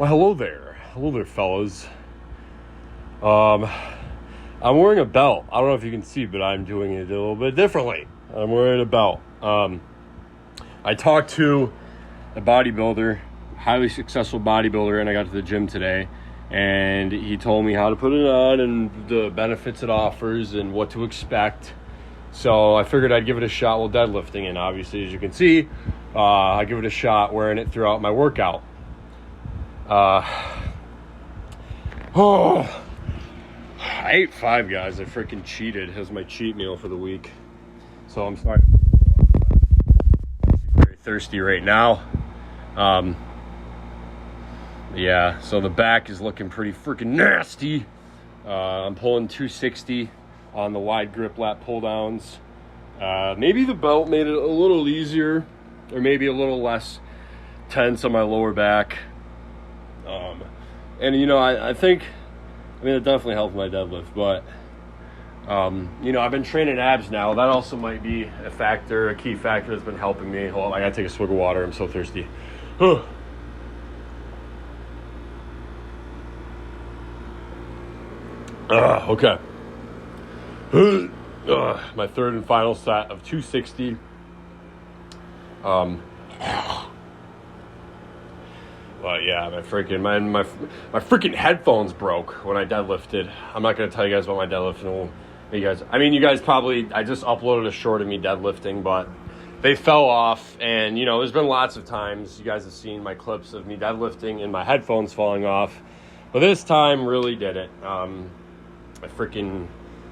Well, hello there, fellas. I'm wearing a belt. I don't know if you can see, but I'm doing it a little bit differently. I'm wearing a belt. I talked to a bodybuilder, highly successful bodybuilder, and I got to the gym today, and he told me how to put it on and the benefits it offers and what to expect. So I figured I'd give it a shot while deadlifting, and obviously, as you can see, I give it a shot wearing it throughout my workout. I ate 5 guys. I freaking cheated. It was my cheat meal for the week. So I'm sorry. I'm very thirsty right now. Yeah, so the back is looking pretty freaking nasty. I'm pulling 260 on the wide grip lat pull downs. Maybe the belt made it a little easier, or maybe a little less tense on my lower back. And I think, it definitely helped my deadlift, but, I've been training abs now. That also might be a key factor that's been helping me. Hold on, I gotta take a swig of water. I'm so thirsty. Okay. My third and final set of 260. Well, yeah, my freaking headphones broke when I deadlifted. I'm not gonna tell you guys about my deadlifting. You guys probably, I just uploaded a short of me deadlifting, but they fell off, and there's been lots of times you guys have seen my clips of me deadlifting and my headphones falling off, but this time really did it.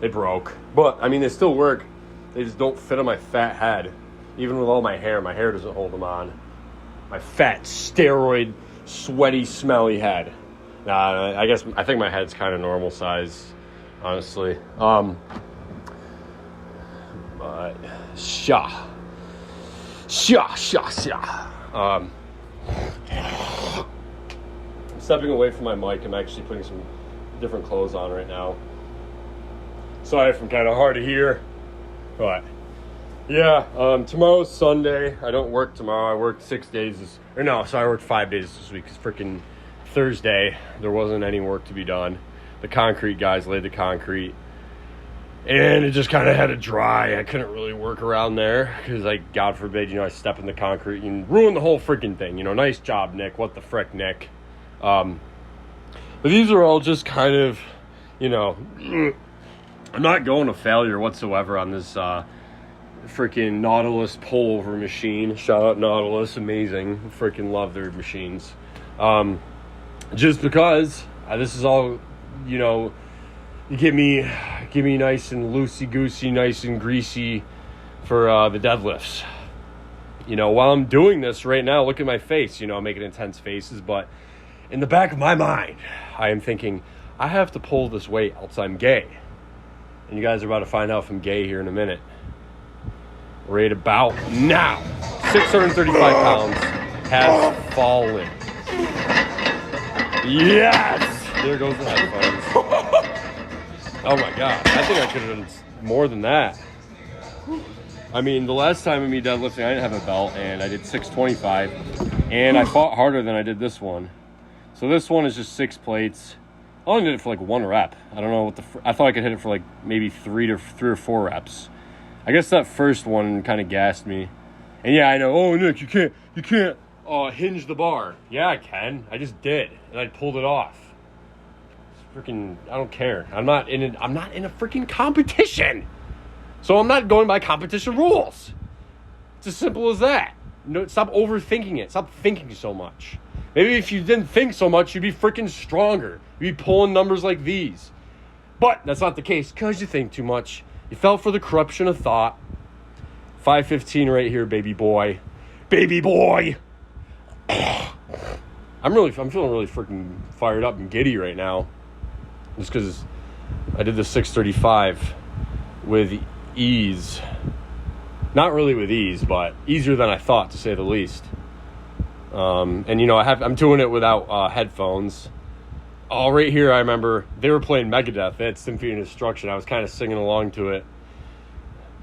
They broke, but they still work. They just don't fit on my fat head, even with all my hair. My hair doesn't hold them on. My fat steroid, sweaty, smelly head. I think my head's kind of normal size, honestly. But I'm stepping away from my mic. I'm actually putting some different clothes on right now. Sorry if I'm kind of hard to hear, but yeah, tomorrow's Sunday. I don't work tomorrow. I worked 5 days this week. It's freaking Thursday. There wasn't any work to be done. The concrete guys laid the concrete, and it just kind of had to dry. I couldn't really work around there because, God forbid, I step in the concrete and ruin the whole freaking thing. Nice job, Nick. What the frick, Nick? But these are all just kind of, I'm not going to failure whatsoever on this freaking Nautilus pullover machine. Shout out Nautilus, amazing. Freaking love their machines. Just because this is all, you give me nice and loosey-goosey, nice and greasy for the deadlifts. While I'm doing this right now, look at my face. I'm making intense faces, but in the back of my mind, I am thinking, I have to pull this weight else I'm gay. And you guys are about to find out if I'm gay here in a minute. Right about now, 635 pounds has fallen. Yes! There goes the headphones. Oh my God, I think I could have done more than that. The last time of me deadlifting, I didn't have a belt, and I did 625, and I fought harder than I did this one. So this one is just 6 plates. I only did it for 1 rep. I don't know I thought I could hit it for maybe 3 or 4 reps. I guess that first one kind of gassed me. And yeah, I know. Oh, Nick, you can't hinge the bar. Yeah, I can. I just did, and I pulled it off. Freaking, I don't care. I'm not in a freaking competition, so I'm not going by competition rules. It's as simple as that. Stop overthinking it. Stop thinking so much. Maybe if you didn't think so much, you'd be freaking stronger. You'd be pulling numbers like these. But that's not the case because you think too much. You fell for the corruption of thought. 515 right here, baby boy. Baby boy! I'm feeling really freaking fired up and giddy right now. Just because I did the 635 with ease. Not really with ease, but easier than I thought, to say the least. I'm doing it without headphones. Oh, right here, I remember they were playing Megadeth. They had Symphony of Destruction. I was kind of singing along to it.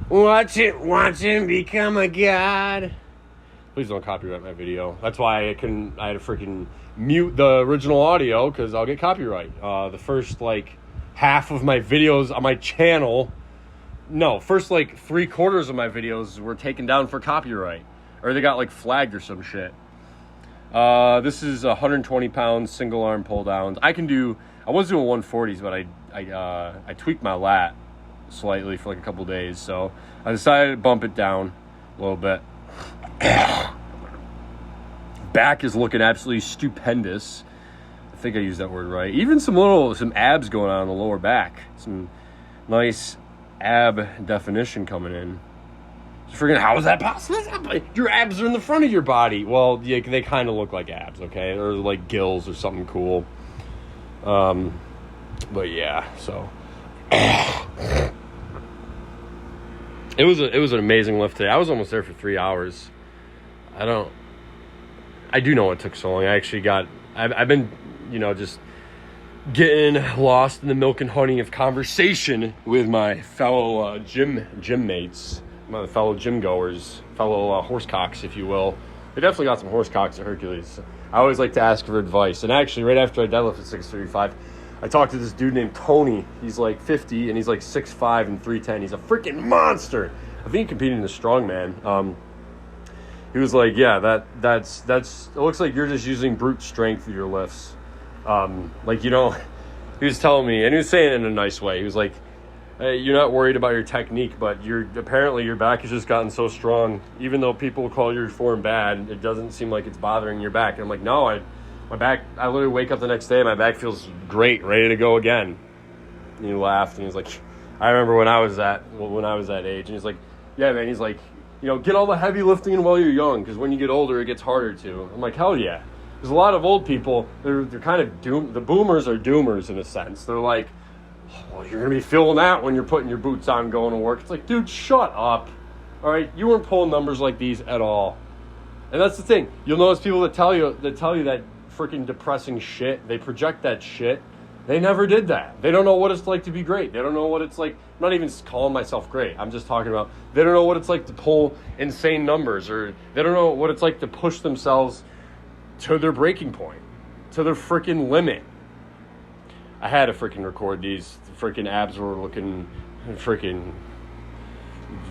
Watch him become a god. But Please don't copyright my video. That's why I had to freaking mute the original audio, because I'll get copyright. The first, like, half of my videos on my channel, first, like, 3/4 of my videos were taken down for copyright. Or they got, like, flagged or some shit. This is 120 pounds, single arm pull downs. I was doing 140s, but I tweaked my lat slightly for like a couple days, so I decided to bump it down a little bit. Back is looking absolutely stupendous. I think I used that word right. Even some abs going on the lower back. Some nice ab definition coming in. Just freaking, how is that possible? Your abs are in the front of your body. Well, yeah, they kind of look like abs, okay? Or like gills or something cool. But yeah, so it was an amazing lift today. I was almost there for 3 hours. I do know it took so long. I've been, just getting lost in the milk and honey of conversation with my fellow gym mates, my fellow gym goers, fellow horsecocks, if you will. They definitely got some horsecocks at Hercules. I always like to ask for advice. And actually, right after I deadlifted 635, I talked to this dude named Tony. He's like 50, and he's like 6'5" and 310. He's a freaking monster. I think he competed in the strongman. He was like, yeah, that's it looks like you're just using brute strength for your lifts. He was telling me, and he was saying it in a nice way. He was like, hey, you're not worried about your technique, but apparently your back has just gotten so strong. Even though people call your form bad, it doesn't seem like it's bothering your back. And I'm like, no, my back, I literally wake up the next day and my back feels great, ready to go again. And he laughed, and he was like, I remember when I was that age. And he's like, yeah, man, he's like, get all the heavy lifting in while you're young, because when you get older, it gets harder to. I'm like, hell yeah. There's a lot of old people, they're kind of doomed. The boomers are doomers in a sense. They're like, well, you're going to be feeling that when you're putting your boots on going to work. It's like, dude, shut up. All right? You weren't pulling numbers like these at all. And that's the thing. You'll notice people that tell you that freaking depressing shit. They project that shit. They never did that. They don't know what it's like to be great. They don't know what it's like. I'm not even calling myself great. I'm just talking about they don't know what it's like to pull insane numbers, or they don't know what it's like to push themselves to their breaking point, to their freaking limit. I had to freaking record these. The freaking abs were looking freaking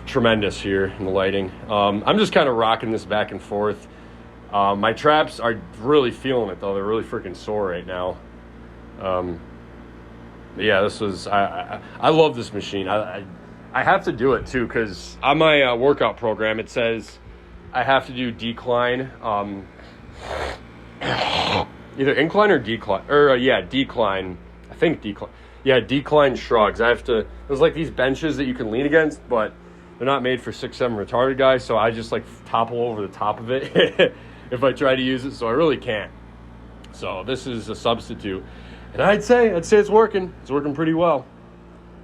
tremendous here in the lighting. I'm just kind of rocking this back and forth. My traps are really feeling it, though. They're really freaking sore right now. Yeah, this was, I love this machine. I have to do it too, because on my workout program, it says I have to do decline, either incline or decline, decline. I think decline. Yeah, decline shrugs. There's like these benches that you can lean against, but they're not made for 6'7" retarded guys, so I just like topple over the top of it if I try to use it, so I really can't. So this is a substitute. And I'd say it's working. It's working pretty well.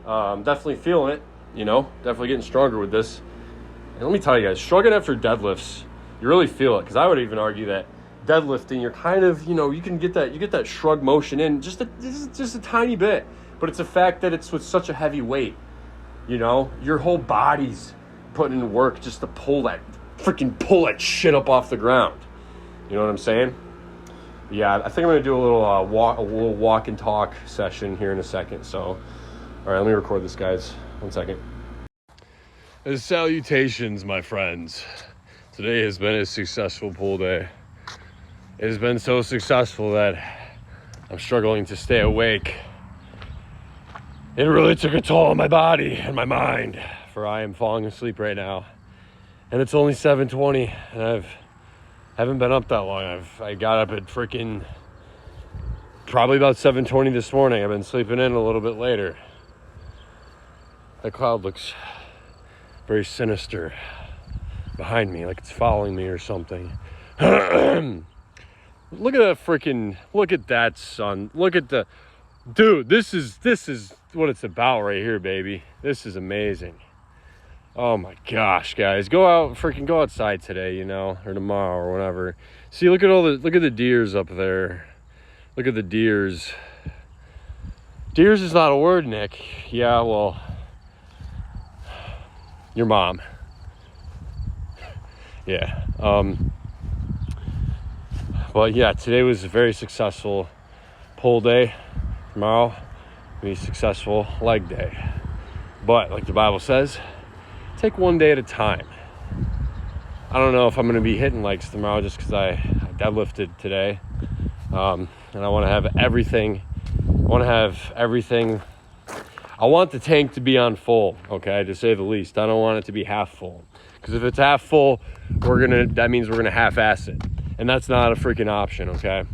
Definitely feeling it, definitely getting stronger with this. And let me tell you guys, shrugging after deadlifts, you really feel it. Because I would even argue that deadlifting, you're kind of, you get that shrug motion in just a tiny bit. But it's the fact that it's with such a heavy weight. Your whole body's putting in work just to pull that shit up off the ground. You know what I'm saying? Yeah, I think I'm going to do a little walk and talk session here in a second. So, all right, let me record this, guys. 1 second. Salutations, my friends. Today has been a successful pull day. It has been so successful that I'm struggling to stay awake. It really took a toll on my body and my mind, for I am falling asleep right now. And it's only 7:20, and I haven't been up that long. I got up at freaking probably about 7:20 this morning. I've been sleeping in a little bit later. That cloud looks very sinister behind me, like it's following me or something. Look at that sun. Dude, this is what it's about right here, baby. This is amazing. Oh my gosh, guys, go outside today, or tomorrow or whatever. See, look at the deers up there. Look at the deers. Deers is not a word, Nick. Yeah, well, your mom. Yeah. But yeah, today was a very successful pull day. Tomorrow will be a successful leg day. But like the Bible says, take one day at a time. I don't know if I'm going to be hitting legs tomorrow just because I deadlifted today. And I want to have everything. I want the tank to be on full, okay, to say the least. I don't want it to be half full. Because if it's half full, that means we're gonna half-ass it. And that's not a freaking option, okay?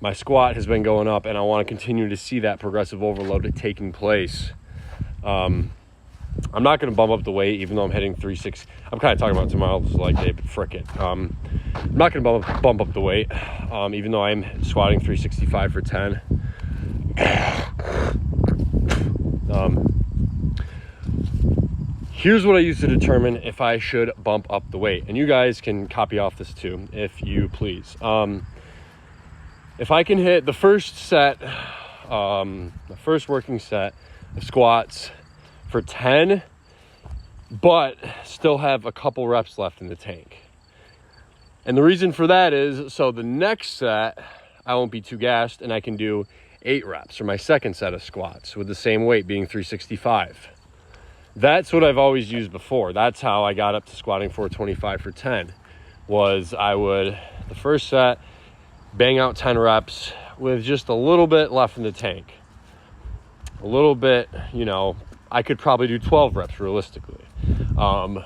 My squat has been going up, and I want to continue to see that progressive overload taking place. I'm not going to bump up the weight, even though I'm hitting 360. I'm kind of talking about tomorrow's leg day, but frick it. I'm not going to bump up the weight, even though I'm squatting 365 for 10. Here's what I use to determine if I should bump up the weight. And you guys can copy off this too, if you please. If I can hit the first set, the first working set of squats for 10, but still have a couple reps left in the tank. And the reason for that is, so the next set, I won't be too gassed and I can do 8 reps for my second set of squats with the same weight being 365. That's what I've always used before. That's how I got up to squatting 425 for 10, was I would, the first set, bang out 10 reps with just a little bit left in the tank. A little bit, I could probably do 12 reps realistically. But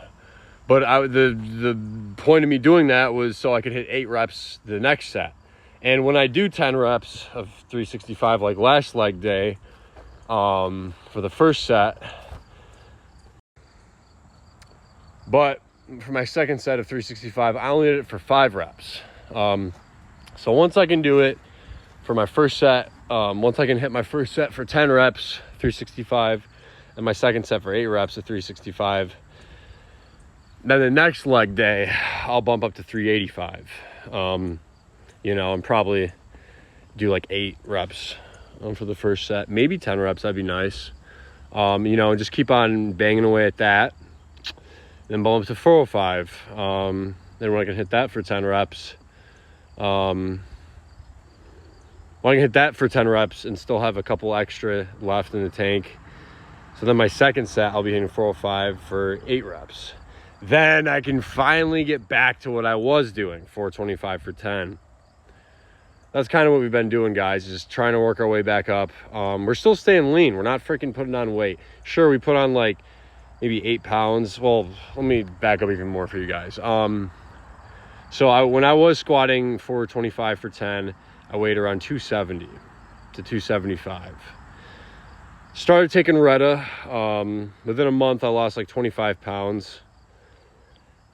the point of me doing that was so I could hit 8 reps the next set. And when I do 10 reps of 365, like last leg day, for the first set, but for my second set of 365, I only did it for 5 reps. So once I can do it for my first set, once I can hit my first set for 10 reps, 365, and my second set for 8 reps of 365, then the next leg day, I'll bump up to 385. And probably do like 8 reps for the first set, maybe 10 reps, that'd be nice. And just keep on banging away at that. Then bump up to 405. Then when I can hit that for 10 reps, when I can hit that for 10 reps and still have a couple extra left in the tank. So then my second set, I'll be hitting 405 for 8 reps. Then I can finally get back to what I was doing, 425 for 10. That's kind of what we've been doing, guys, just trying to work our way back up. We're still staying lean. We're not freaking putting on weight. Sure, we put on like maybe 8 pounds. Well, let me back up even more for you guys. So when I was squatting 425 for 10, I weighed around 270 to 275. Started taking Retta. Within a month, I lost like 25 pounds.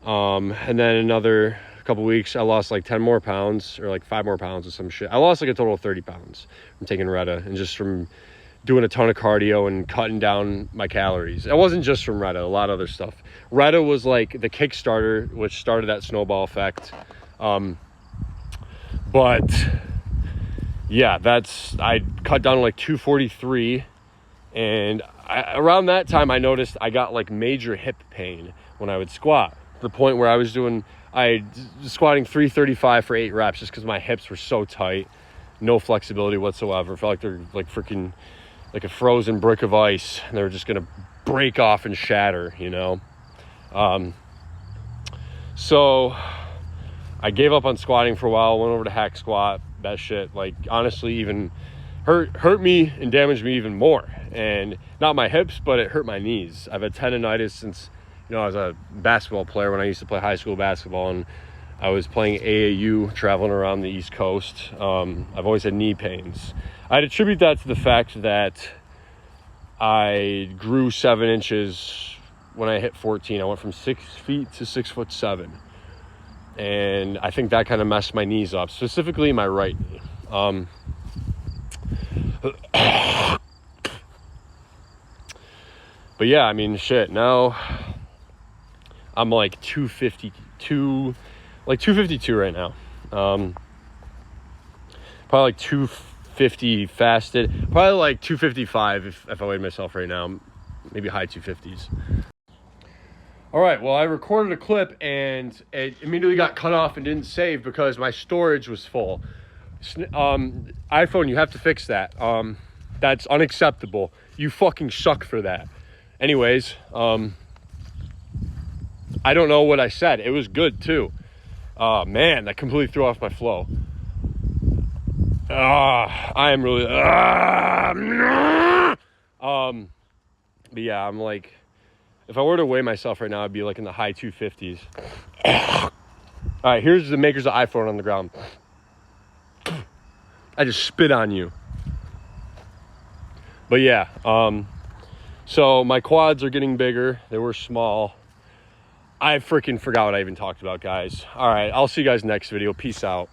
And then another couple weeks, I lost like 10 more pounds or like 5 more pounds or some shit. I lost like a total of 30 pounds from taking Retta and just from doing a ton of cardio and cutting down my calories. It wasn't just from Retta, a lot of other stuff. Retta was like the Kickstarter, which started that snowball effect. But yeah, I cut down to like 243. And around that time, I noticed I got like major hip pain when I would squat. To the point where I was squatting 335 for 8 reps just because my hips were so tight. No flexibility whatsoever. I felt like they're like freaking like a frozen brick of ice, and they were just gonna break off and shatter, So I gave up on squatting for a while, went over to hack squat. That shit, like, honestly, even hurt me and damaged me even more. And not my hips, but it hurt my knees. I've had tendonitis since, I was a basketball player when I used to play high school basketball, and I was playing AAU, traveling around the East Coast. I've always had knee pains. I'd attribute that to the fact that I grew 7 inches when I hit 14. I went from 6 feet to 6'7". And I think that kind of messed my knees up, specifically my right knee. But yeah, I mean, shit, now I'm like 252 right now. Probably like 250 fasted, probably like 255 if I weighed myself right now, maybe high 250s. All right, well, I recorded a clip and it immediately got cut off and didn't save because my storage was full. iPhone, you have to fix that. That's unacceptable. You fucking suck for that. Anyways, I don't know what I said. It was good too. Man, that completely threw off my flow. I am really, but yeah, I'm like, if I were to weigh myself right now, I'd be like in the high 250s. All right, here's the makers of iPhone on the ground. I just spit on you. But yeah, so my quads are getting bigger. They were small. I freaking forgot what I even talked about, guys. All right, I'll see you guys next video. Peace out.